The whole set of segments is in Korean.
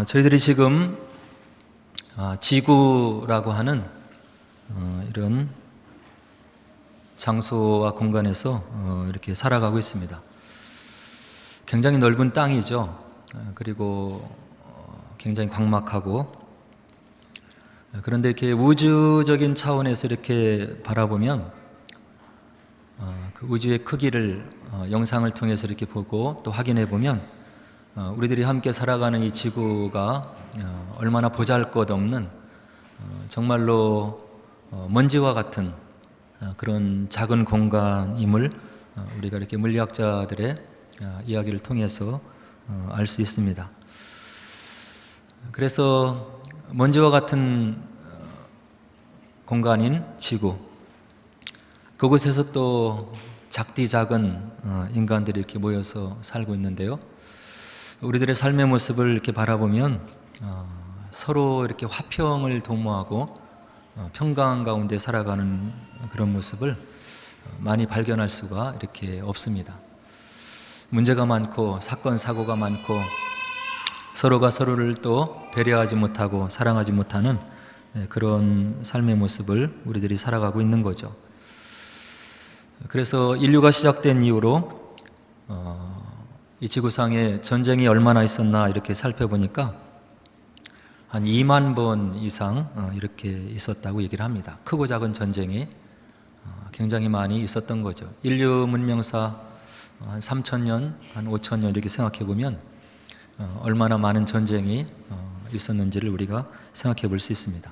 저희들이 지금 지구라고 하는 이런 장소와 공간에서 이렇게 살아가고 있습니다. 굉장히 넓은 땅이죠. 그리고 굉장히 광막하고, 그런데 이렇게 우주적인 차원에서 이렇게 바라보면 그 우주의 크기를 영상을 통해서 이렇게 보고 또 확인해 보면 우리들이 함께 살아가는 이 지구가 얼마나 보잘것없는 정말로 먼지와 같은 그런 작은 공간임을 우리가 이렇게 물리학자들의 이야기를 통해서 알 수 있습니다. 그래서 먼지와 같은 공간인 지구, 그곳에서 또 작디 작은 인간들이 이렇게 모여서 살고 있는데요. 우리들의 삶의 모습을 이렇게 바라보면 서로 이렇게 화평을 도모하고 평강 가운데 살아가는 그런 모습을 많이 발견할 수가 이렇게 없습니다. 문제가 많고 사건 사고가 많고 서로가 서로를 또 배려하지 못하고 사랑하지 못하는 그런 삶의 모습을 우리들이 살아가고 있는 거죠. 그래서 인류가 시작된 이후로 이 지구상에 전쟁이 얼마나 있었나 이렇게 살펴보니까 한 2만 번 이상 이렇게 있었다고 얘기를 합니다. 크고 작은 전쟁이 굉장히 많이 있었던 거죠. 인류 문명사 한 3,000년, 한 5,000년 이렇게 생각해 보면 얼마나 많은 전쟁이 있었는지를 우리가 생각해 볼 수 있습니다.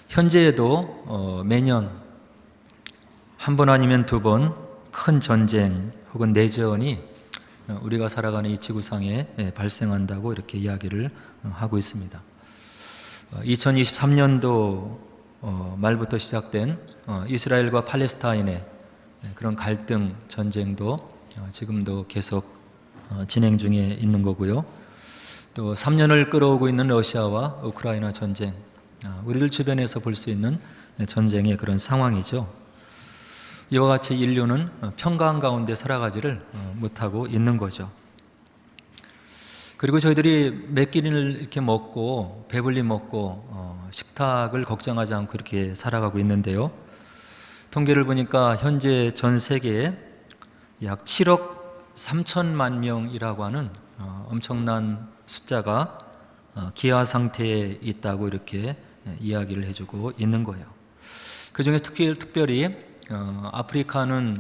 현재에도 매년 한 번 아니면 두 번 큰 전쟁 혹은 내전이 우리가 살아가는 이 지구상에 발생한다고 이렇게 이야기를 하고 있습니다. 2023년도 말부터 시작된 이스라엘과 팔레스타인의 그런 갈등 전쟁도 지금도 계속 진행 중에 있는 거고요. 또 3년을 끌어오고 있는 러시아와 우크라이나 전쟁, 우리들 주변에서 볼 수 있는 전쟁의 그런 상황이죠. 이와 같이 인류는 평강 가운데 살아가지를 못하고 있는 거죠. 그리고 저희들이 몇 끼를 이렇게 먹고 배불리 먹고 식탁을 걱정하지 않고 이렇게 살아가고 있는데요. 통계를 보니까 현재 전 세계에 약 7억 3천만 명이라고 하는 엄청난 숫자가 기아 상태에 있다고 이렇게 이야기를 해주고 있는 거예요. 그 중에 특별히 아프리카는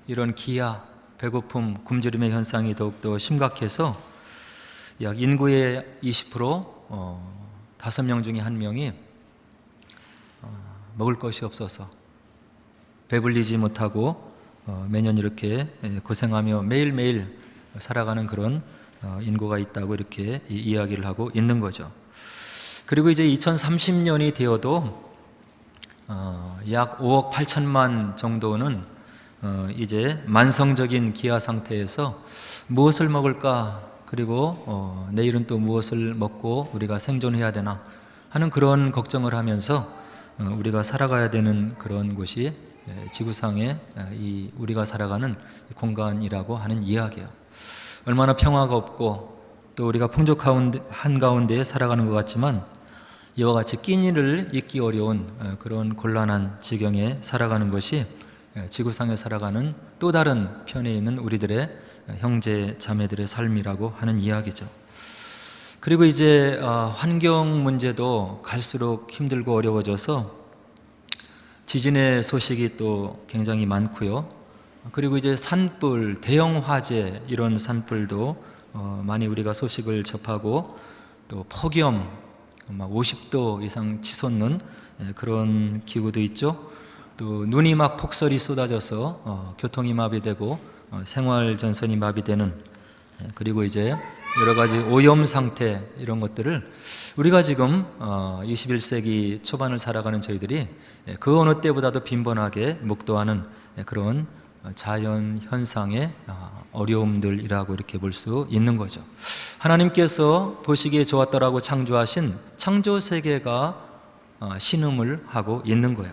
이런 기아, 배고픔, 굶주림의 현상이 더욱더 심각해서 약 인구의 20%, 5명 중에 1명이 먹을 것이 없어서 배불리지 못하고 매년 이렇게 고생하며 매일매일 살아가는 그런 인구가 있다고 이렇게 이야기를 하고 있는 거죠. 그리고 이제 2030년이 되어도 약 5억 8천만 정도는 이제 만성적인 기아 상태에서 무엇을 먹을까, 그리고 내일은 또 무엇을 먹고 우리가 생존해야 되나 하는 그런 걱정을 하면서 우리가 살아가야 되는 그런 곳이 지구상에 이 우리가 살아가는 공간이라고 하는 이야기예요. 얼마나 평화가 없고 또 우리가 풍족한 가운데 살아가는 것 같지만 이와 같이 끼니를 잇기 어려운 그런 곤란한 지경에 살아가는 것이 지구상에 살아가는 또 다른 편에 있는 우리들의 형제 자매들의 삶이라고 하는 이야기죠. 그리고 이제 환경 문제도 갈수록 힘들고 어려워져서 지진의 소식이 또 굉장히 많고요. 그리고 이제 산불, 대형 화재 이런 산불도 많이 우리가 소식을 접하고, 또 폭염 50도 이상 치솟는 그런 기후도 있죠. 또 눈이 막 폭설이 쏟아져서 교통이 마비되고 생활 전선이 마비되는, 그리고 이제 여러 가지 오염 상태, 이런 것들을 우리가 지금 21세기 초반을 살아가는 저희들이 그 어느 때보다도 빈번하게 목도하는 그런 자연 현상의 어려움들이라고 이렇게 볼 수 있는 거죠. 하나님께서 보시기에 좋았다라고 창조하신 창조 세계가 신음을 하고 있는 거예요.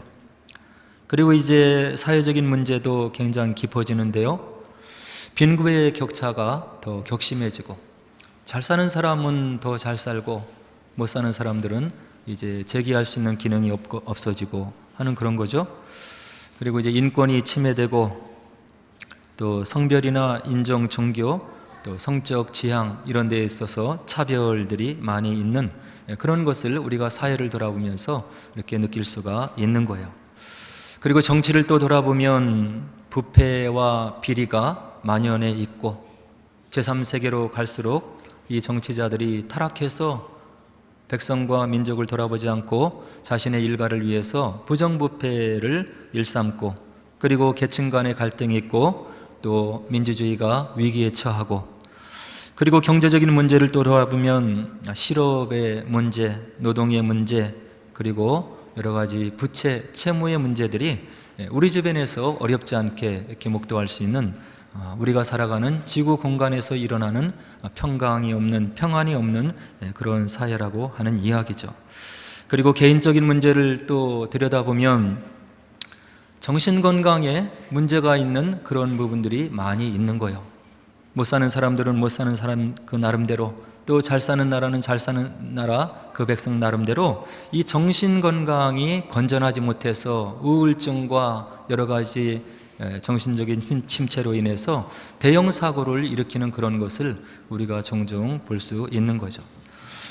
그리고 이제 사회적인 문제도 굉장히 깊어지는데요. 빈부의 격차가 더 격심해지고, 잘 사는 사람은 더 잘 살고 못 사는 사람들은 이제 제기할 수 있는 기능이 없어지고 하는 그런 거죠. 그리고 이제 인권이 침해되고 또 성별이나 인종, 종교, 또 성적 지향 이런 데에 있어서 차별들이 많이 있는 그런 것을 우리가 사회를 돌아보면서 이렇게 느낄 수가 있는 거예요. 그리고 정치를 또 돌아보면 부패와 비리가 만연해 있고 제3세계로 갈수록 이 정치자들이 타락해서 백성과 민족을 돌아보지 않고 자신의 일가를 위해서 부정부패를 일삼고 그리고 계층 간의 갈등이 있고 또 민주주의가 위기에 처하고 그리고 경제적인 문제를 또 돌아보면 실업의 문제, 노동의 문제 그리고 여러 가지 부채, 채무의 문제들이 우리 주변에서 어렵지 않게 이렇게 목도할 수 있는 우리가 살아가는 지구 공간에서 일어나는 평강이 없는, 평안이 없는 그런 사회라고 하는 이야기죠. 그리고 개인적인 문제를 또 들여다보면 정신건강에 문제가 있는 그런 부분들이 많이 있는 거예요. 못 사는 사람들은 못 사는 사람 그 나름대로, 또 잘 사는 나라는 잘 사는 나라 그 백성 나름대로 이 정신건강이 건전하지 못해서 우울증과 여러 가지 정신적인 침체로 인해서 대형 사고를 일으키는 그런 것을 우리가 종종 볼 수 있는 거죠.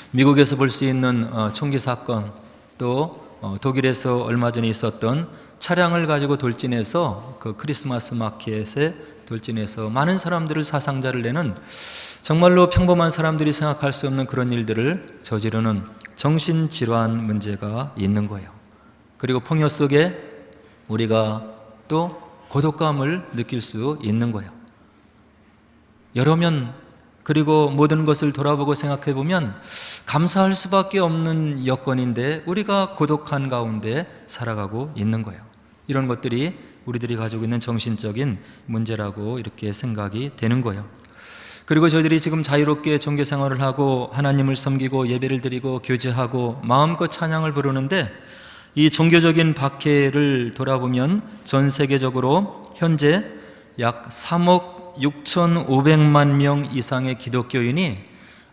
미국에서 볼 수 있는 총기 사건, 또 독일에서 얼마 전에 있었던 차량을 가지고 돌진해서 그 크리스마스 마켓에 돌진해서 많은 사람들을 사상자를 내는 정말로 평범한 사람들이 생각할 수 없는 그런 일들을 저지르는 정신질환 문제가 있는 거예요. 그리고 폭력 속에 우리가 또 고독감을 느낄 수 있는 거예요. 여러면 그리고 모든 것을 돌아보고 생각해 보면 감사할 수밖에 없는 여건인데 우리가 고독한 가운데 살아가고 있는 거예요. 이런 것들이 우리들이 가지고 있는 정신적인 문제라고 이렇게 생각이 되는 거예요. 그리고 저희들이 지금 자유롭게 종교 생활을 하고 하나님을 섬기고 예배를 드리고 교제하고 마음껏 찬양을 부르는데 이 종교적인 박해를 돌아보면 전 세계적으로 현재 약 3억 6,500만 명 이상의 기독교인이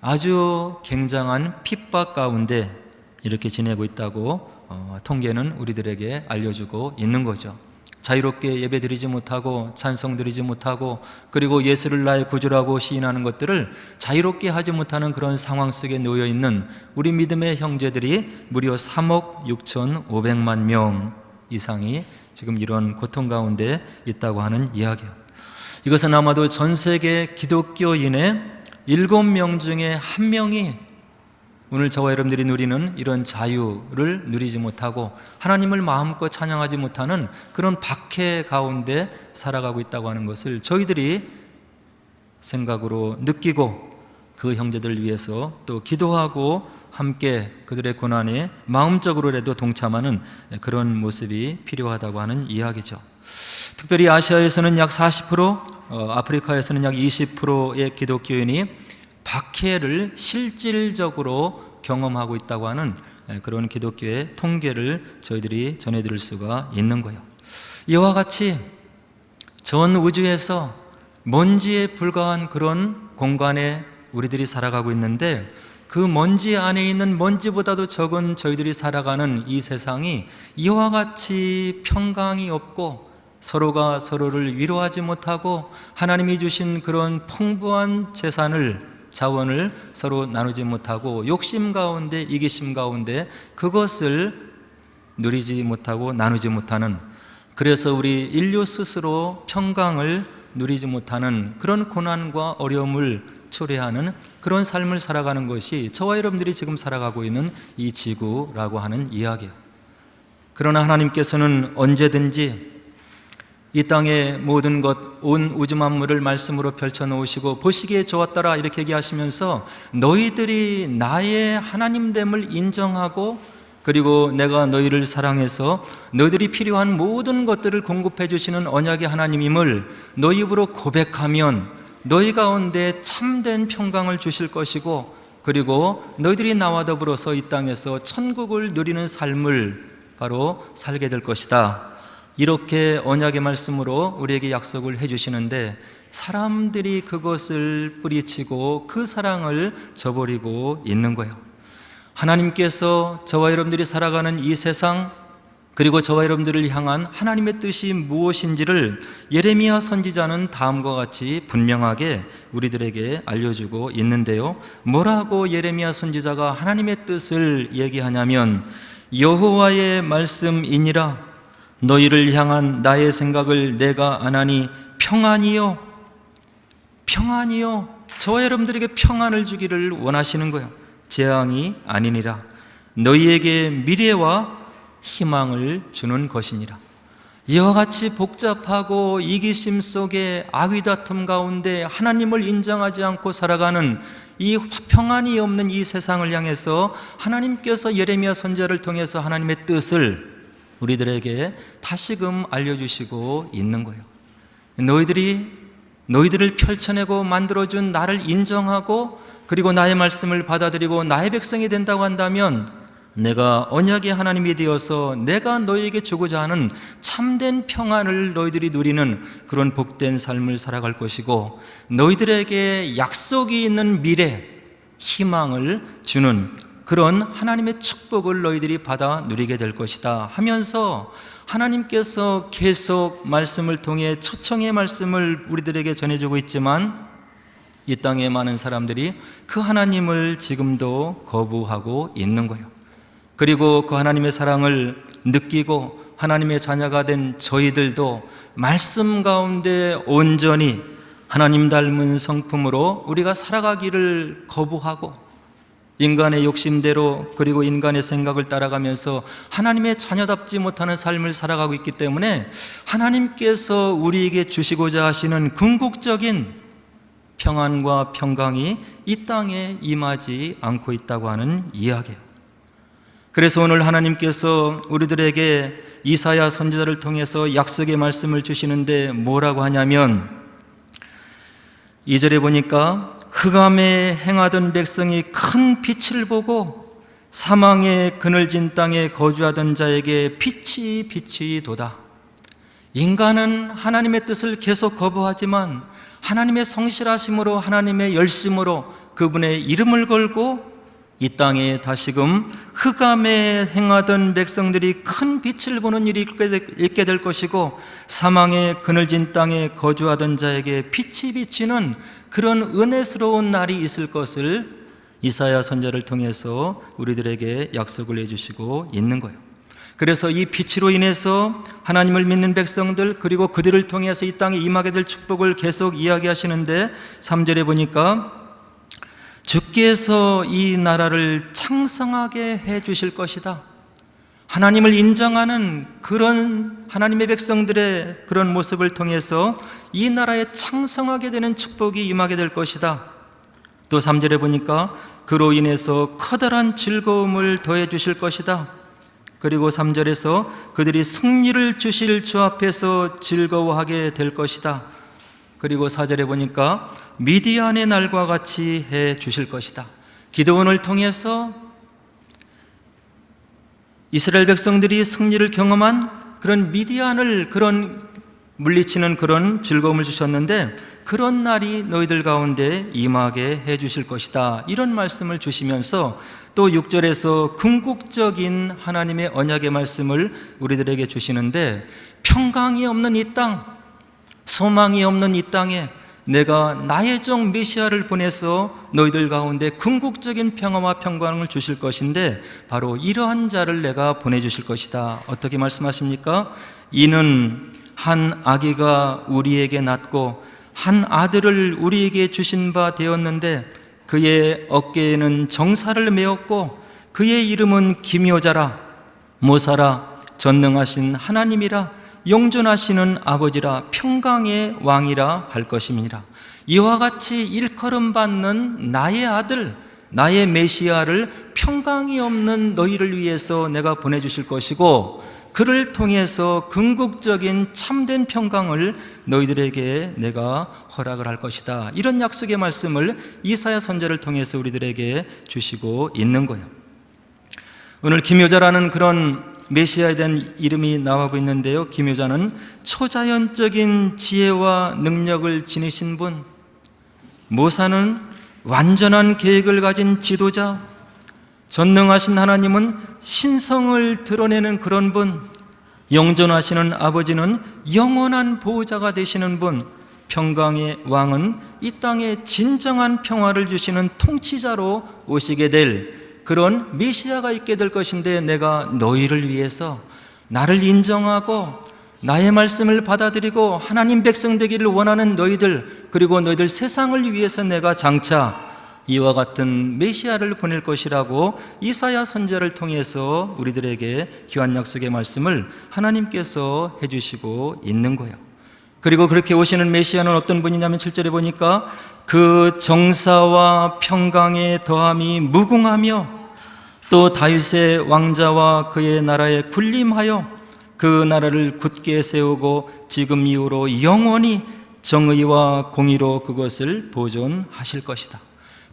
아주 굉장한 핍박 가운데 이렇게 지내고 있다고 통계는 우리들에게 알려주고 있는 거죠. 자유롭게 예배 드리지 못하고 찬송 드리지 못하고 그리고 예수를 나의 구주라고 시인하는 것들을 자유롭게 하지 못하는 그런 상황 속에 놓여 있는 우리 믿음의 형제들이 무려 3억 6,500만 명 이상이 지금 이런 고통 가운데 있다고 하는 이야기예요. 이것은 아마도 전 세계 기독교인의 7명 중에 1명이 오늘 저와 여러분들이 누리는 이런 자유를 누리지 못하고 하나님을 마음껏 찬양하지 못하는 그런 박해 가운데 살아가고 있다고 하는 것을 저희들이 생각으로 느끼고 그 형제들을 위해서 또 기도하고 함께 그들의 고난에 마음적으로라도 동참하는 그런 모습이 필요하다고 하는 이야기죠. 특별히 아시아에서는 약 40%, 아프리카에서는 약 20%의 기독교인이 박해를 실질적으로 경험하고 있다고 하는 그런 기독교의 통계를 저희들이 전해드릴 수가 있는 거예요. 이와 같이 전 우주에서 먼지에 불과한 그런 공간에 우리들이 살아가고 있는데 그 먼지 안에 있는 먼지보다도 적은 저희들이 살아가는 이 세상이 이와 같이 평강이 없고 서로가 서로를 위로하지 못하고 하나님이 주신 그런 풍부한 재산을 자원을 서로 나누지 못하고 욕심 가운데 이기심 가운데 그것을 누리지 못하고 나누지 못하는, 그래서 우리 인류 스스로 평강을 누리지 못하는 그런 고난과 어려움을 초래하는 그런 삶을 살아가는 것이 저와 여러분들이 지금 살아가고 있는 이 지구라고 하는 이야기예요. 그러나 하나님께서는 언제든지 이 땅의 모든 것, 온 우주 만물을 말씀으로 펼쳐놓으시고 보시기에 좋았더라 이렇게 얘기하시면서 너희들이 나의 하나님됨을 인정하고 그리고 내가 너희를 사랑해서 너희들이 필요한 모든 것들을 공급해 주시는 언약의 하나님임을 너희 입으로 고백하면 너희 가운데 참된 평강을 주실 것이고 그리고 너희들이 나와 더불어서 이 땅에서 천국을 누리는 삶을 바로 살게 될 것이다 이렇게 언약의 말씀으로 우리에게 약속을 해주시는데 사람들이 그것을 뿌리치고 그 사랑을 저버리고 있는 거예요. 하나님께서 저와 여러분들이 살아가는 이 세상, 그리고 저와 여러분들을 향한 하나님의 뜻이 무엇인지를 예레미야 선지자는 다음과 같이 분명하게 우리들에게 알려주고 있는데요. 뭐라고 예레미야 선지자가 하나님의 뜻을 얘기하냐면, 여호와의 말씀이니라. 너희를 향한 나의 생각을 내가 아나니 평안이요, 평안이요. 저와 여러분들에게 평안을 주기를 원하시는 거예요. 재앙이 아니니라. 너희에게 미래와 희망을 주는 것이니라. 이와 같이 복잡하고 이기심 속에 악의다툼 가운데 하나님을 인정하지 않고 살아가는 이 평안이 없는 이 세상을 향해서 하나님께서 예레미야 선지자를 통해서 하나님의 뜻을 우리들에게 다시금 알려주시고 있는 거예요. 너희들을 펼쳐내고 만들어준 나를 인정하고 그리고 나의 말씀을 받아들이고 나의 백성이 된다고 한다면 내가 언약의 하나님이 되어서 내가 너희에게 주고자 하는 참된 평안을 너희들이 누리는 그런 복된 삶을 살아갈 것이고, 너희들에게 약속이 있는 미래, 희망을 주는 그런 하나님의 축복을 너희들이 받아 누리게 될 것이다 하면서 하나님께서 계속 말씀을 통해 초청의 말씀을 우리들에게 전해주고 있지만, 이 땅에 많은 사람들이 그 하나님을 지금도 거부하고 있는 거예요. 그리고 그 하나님의 사랑을 느끼고 하나님의 자녀가 된 저희들도 말씀 가운데 온전히 하나님 닮은 성품으로 우리가 살아가기를 거부하고 인간의 욕심대로 그리고 인간의 생각을 따라가면서 하나님의 자녀답지 못하는 삶을 살아가고 있기 때문에 하나님께서 우리에게 주시고자 하시는 궁극적인 평안과 평강이 이 땅에 임하지 않고 있다고 하는 이야기예요. 그래서 오늘 하나님께서 우리들에게 이사야 선지자를 통해서 약속의 말씀을 주시는데 뭐라고 하냐면, 2절에 보니까 흑암에 행하던 백성이 큰 빛을 보고 사망의 그늘진 땅에 거주하던 자에게 빛이 도다. 인간은 하나님의 뜻을 계속 거부하지만 하나님의 성실하심으로 하나님의 열심으로 그분의 이름을 걸고 이 땅에 다시금 흑암에 행하던 백성들이 큰 빛을 보는 일이 있게 될 것이고, 사망의 그늘진 땅에 거주하던 자에게 빛이 비치는 그런 은혜스러운 날이 있을 것을 이사야 선지자를 통해서 우리들에게 약속을 해주시고 있는 거예요. 그래서 이 빛으로 인해서 하나님을 믿는 백성들 그리고 그들을 통해서 이 땅에 임하게 될 축복을 계속 이야기하시는데, 3절에 보니까 주께서 이 나라를 창성하게 해 주실 것이다. 하나님을 인정하는 그런 하나님의 백성들의 그런 모습을 통해서 이 나라에 창성하게 되는 축복이 임하게 될 것이다. 또 3절에 보니까 그로 인해서 커다란 즐거움을 더해 주실 것이다. 그리고 3절에서 그들이 승리를 주실 주 앞에서 즐거워하게 될 것이다. 그리고 4절에 보니까 미디안의 날과 같이 해 주실 것이다. 기드온을 통해서 이스라엘 백성들이 승리를 경험한 그런 미디안을 물리치는 그런 즐거움을 주셨는데, 그런 날이 너희들 가운데 임하게 해 주실 것이다. 이런 말씀을 주시면서 또 6절에서 궁극적인 하나님의 언약의 말씀을 우리들에게 주시는데, 평강이 없는 이 땅, 소망이 없는 이 땅에 내가 나의 종 메시아를 보내서 너희들 가운데 궁극적인 평화와 평강을 주실 것인데 바로 이러한 자를 내가 보내주실 것이다. 어떻게 말씀하십니까? 이는 한 아기가 우리에게 낳고 한 아들을 우리에게 주신 바 되었는데 그의 어깨에는 정사를 메었고 그의 이름은 기묘자라, 모사라, 전능하신 하나님이라, 용존하시는 아버지라, 평강의 왕이라 할 것임이니라. 이와 같이 일컬음 받는 나의 아들, 나의 메시아를 평강이 없는 너희를 위해서 내가 보내주실 것이고, 그를 통해서 궁극적인 참된 평강을 너희들에게 내가 허락을 할 것이다. 이런 약속의 말씀을 이사야 선지자를 통해서 우리들에게 주시고 있는 거예요. 오늘 기묘자라는 그런 메시아에 대한 이름이 나오고 있는데요, 김효자는 초자연적인 지혜와 능력을 지니신 분, 모사는 완전한 계획을 가진 지도자, 전능하신 하나님은 신성을 드러내는 그런 분, 영존하시는 아버지는 영원한 보호자가 되시는 분, 평강의 왕은 이 땅에 진정한 평화를 주시는 통치자로 오시게 될 그런 메시아가 있게 될 것인데, 내가 너희를 위해서 나를 인정하고 나의 말씀을 받아들이고 하나님 백성 되기를 원하는 너희들, 그리고 너희들 세상을 위해서 내가 장차 이와 같은 메시아를 보낼 것이라고 이사야 선지자를 통해서 우리들에게 귀한 약속의 말씀을 하나님께서 해주시고 있는 거예요. 그리고 그렇게 오시는 메시아는 어떤 분이냐면 7절에 보니까 그 정사와 평강의 더함이 무궁하며 또 다윗의 왕자와 그의 나라에 군림하여 그 나라를 굳게 세우고 지금 이후로 영원히 정의와 공의로 그것을 보존하실 것이다.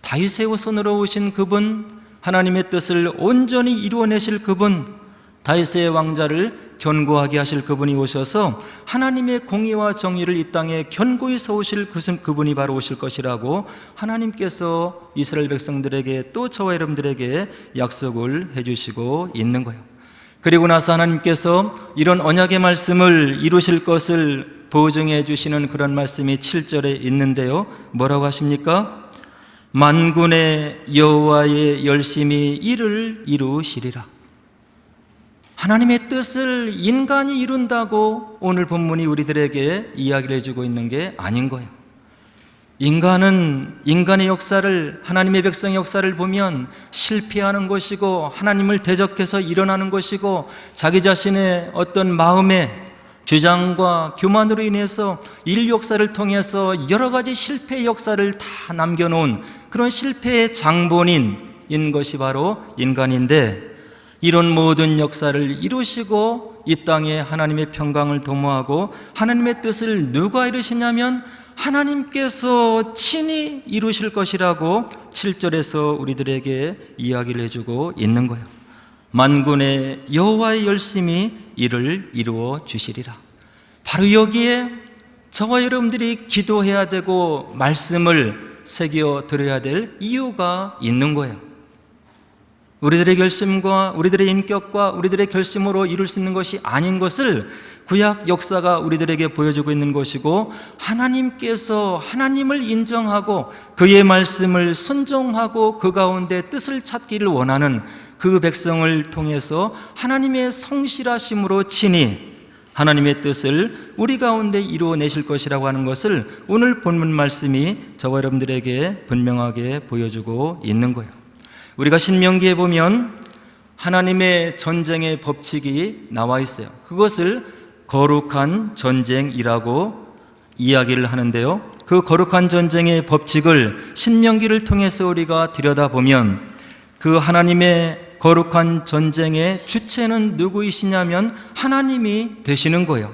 다윗의 후손으로 오신 그분, 하나님의 뜻을 온전히 이루어내실 그분, 다윗의 왕자를 견고하게 하실 그분이 오셔서 하나님의 공의와 정의를 이 땅에 견고히 세우실 그분이 바로 오실 것이라고 하나님께서 이스라엘 백성들에게 또 저와 여러분들에게 약속을 해주시고 있는 거예요. 그리고 나서 하나님께서 이런 언약의 말씀을 이루실 것을 보증해 주시는 그런 말씀이 7절에 있는데요, 뭐라고 하십니까? 만군의 여호와의 열심히 이를 이루시리라. 하나님의 뜻을 인간이 이룬다고 오늘 본문이 우리들에게 이야기를 해주고 있는 게 아닌 거예요. 인간은 인간의 역사를, 하나님의 백성의 역사를 보면 실패하는 것이고 하나님을 대적해서 일어나는 것이고 자기 자신의 어떤 마음의 주장과 교만으로 인해서 인류 역사를 통해서 여러 가지 실패의 역사를 다 남겨놓은 그런 실패의 장본인인 것이 바로 인간인데, 이런 모든 역사를 이루시고 이 땅에 하나님의 평강을 도모하고 하나님의 뜻을 누가 이루시냐면 하나님께서 친히 이루실 것이라고 7절에서 우리들에게 이야기를 해주고 있는 거예요. 만군의 여호와의 열심히 이를 이루어 주시리라. 바로 여기에 저와 여러분들이 기도해야 되고 말씀을 새겨 들어야 될 이유가 있는 거예요. 우리들의 결심과 우리들의 인격과 우리들의 결심으로 이룰 수 있는 것이 아닌 것을 구약 역사가 우리들에게 보여주고 있는 것이고, 하나님께서 하나님을 인정하고 그의 말씀을 순종하고 그 가운데 뜻을 찾기를 원하는 그 백성을 통해서 하나님의 성실하심으로 친히 하나님의 뜻을 우리 가운데 이루어내실 것이라고 하는 것을 오늘 본문 말씀이 저와 여러분들에게 분명하게 보여주고 있는 거예요. 우리가 신명기에 보면 하나님의 전쟁의 법칙이 나와 있어요. 그것을 거룩한 전쟁이라고 이야기를 하는데요, 그 거룩한 전쟁의 법칙을 신명기를 통해서 우리가 들여다보면 그 하나님의 거룩한 전쟁의 주체는 누구이시냐면 하나님이 되시는 거예요.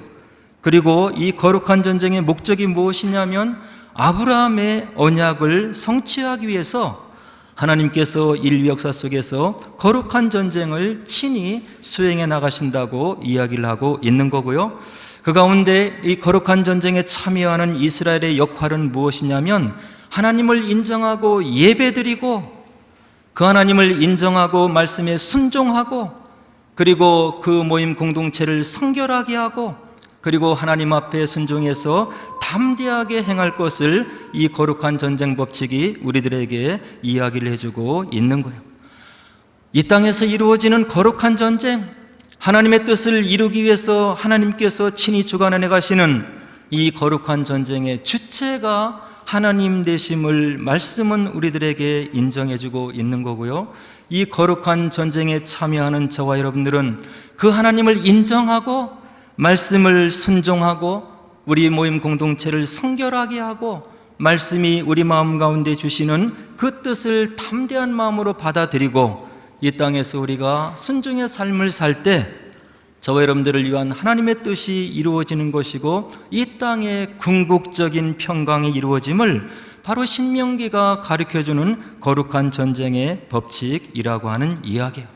그리고 이 거룩한 전쟁의 목적이 무엇이냐면 아브라함의 언약을 성취하기 위해서 하나님께서 인류 역사 속에서 거룩한 전쟁을 친히 수행해 나가신다고 이야기를 하고 있는 거고요. 그 가운데 이 거룩한 전쟁에 참여하는 이스라엘의 역할은 무엇이냐면 하나님을 인정하고 예배드리고 그 하나님을 인정하고 말씀에 순종하고 그리고 그 모임 공동체를 성결하게 하고 그리고 하나님 앞에 순종해서 담대하게 행할 것을 이 거룩한 전쟁 법칙이 우리들에게 이야기를 해주고 있는 거예요. 이 땅에서 이루어지는 거룩한 전쟁, 하나님의 뜻을 이루기 위해서 하나님께서 친히 주관해 가시는 이 거룩한 전쟁의 주체가 하나님 되심을 말씀은 우리들에게 인정해주고 있는 거고요. 이 거룩한 전쟁에 참여하는 저와 여러분들은 그 하나님을 인정하고 말씀을 순종하고 우리 모임 공동체를 성결하게 하고 말씀이 우리 마음 가운데 주시는 그 뜻을 담대한 마음으로 받아들이고 이 땅에서 우리가 순종의 삶을 살 때 저와 여러분들을 위한 하나님의 뜻이 이루어지는 것이고 이 땅의 궁극적인 평강이 이루어짐을 바로 신명기가 가르쳐주는 거룩한 전쟁의 법칙이라고 하는 이야기예요.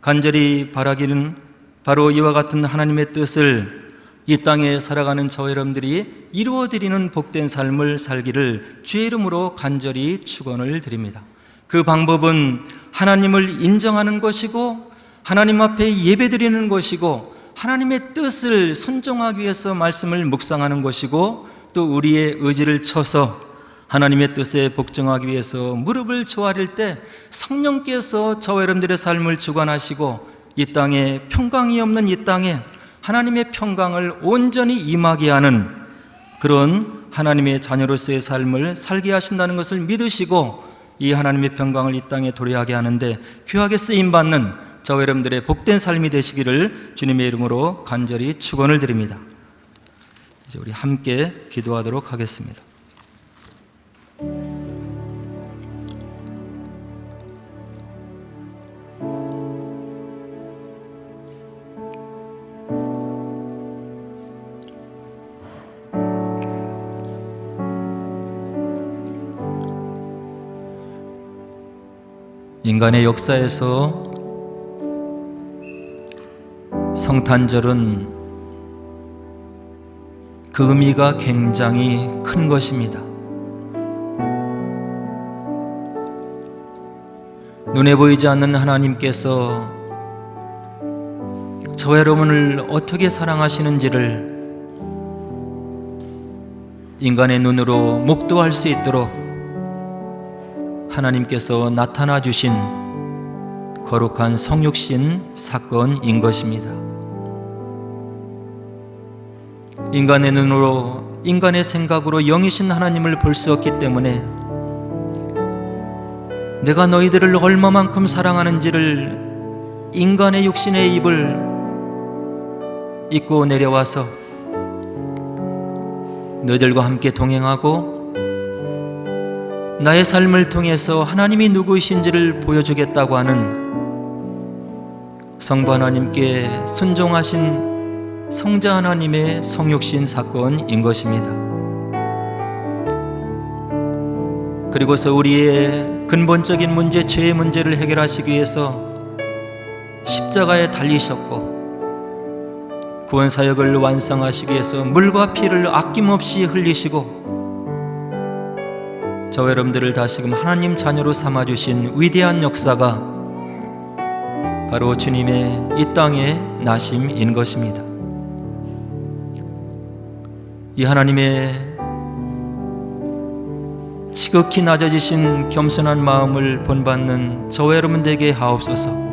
간절히 바라기는 바로 이와 같은 하나님의 뜻을 이 땅에 살아가는 저 여러분들이 이루어드리는 복된 삶을 살기를 주의 이름으로 간절히 축원을 드립니다. 그 방법은 하나님을 인정하는 것이고 하나님 앞에 예배드리는 것이고 하나님의 뜻을 순종하기 위해서 말씀을 묵상하는 것이고 또 우리의 의지를 쳐서 하나님의 뜻에 복종하기 위해서 무릎을 조아릴 때 성령께서 저와 여러분들의 삶을 주관하시고 이 땅에 평강이 없는 이 땅에 하나님의 평강을 온전히 임하게 하는 그런 하나님의 자녀로서의 삶을 살게 하신다는 것을 믿으시고 이 하나님의 평강을 이 땅에 도래하게 하는데 귀하게 쓰임받는 저와 여러분들의 복된 삶이 되시기를 주님의 이름으로 간절히 축원을 드립니다. 이제 우리 함께 기도하도록 하겠습니다. 인간의 역사에서 성탄절은 그 의미가 굉장히 큰 것입니다. 눈에 보이지 않는 하나님께서 저 여러분을 어떻게 사랑하시는지를 인간의 눈으로 목도할 수 있도록 하나님께서 나타나 주신 거룩한 성육신 사건인 것입니다. 인간의 눈으로, 인간의 생각으로 영이신 하나님을 볼 수 없기 때문에 내가 너희들을 얼마만큼 사랑하는지를 인간의 육신의 입을 입고 내려와서 너희들과 함께 동행하고 나의 삶을 통해서 하나님이 누구이신지를 보여주겠다고 하는 성부 하나님께 순종하신 성자 하나님의 성육신 사건인 것입니다. 그리고서 우리의 근본적인 문제, 죄의 문제를 해결하시기 위해서 십자가에 달리셨고 구원사역을 완성하시기 위해서 물과 피를 아낌없이 흘리시고 저 여러분들을 다시금 하나님 자녀로 삼아주신 위대한 역사가 바로 주님의 이 땅의 나심인 것입니다. 이 하나님의 지극히 낮아지신 겸손한 마음을 본받는 저와 여러분들에게 하옵소서.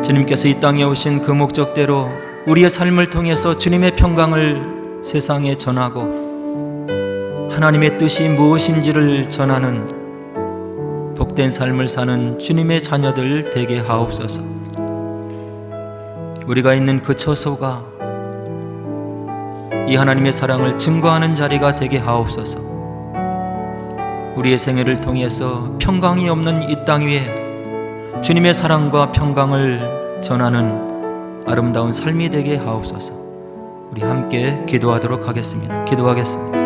주님께서 이 땅에 오신 그 목적대로 우리의 삶을 통해서 주님의 평강을 세상에 전하고 하나님의 뜻이 무엇인지를 전하는 복된 삶을 사는 주님의 자녀들 되게 하옵소서. 우리가 있는 그 처소가 이 하나님의 사랑을 증거하는 자리가 되게 하옵소서. 우리의 생애를 통해서 평강이 없는 이 땅 위에 주님의 사랑과 평강을 전하는 아름다운 삶이 되게 하옵소서. 우리 함께 기도하도록 하겠습니다. 기도하겠습니다.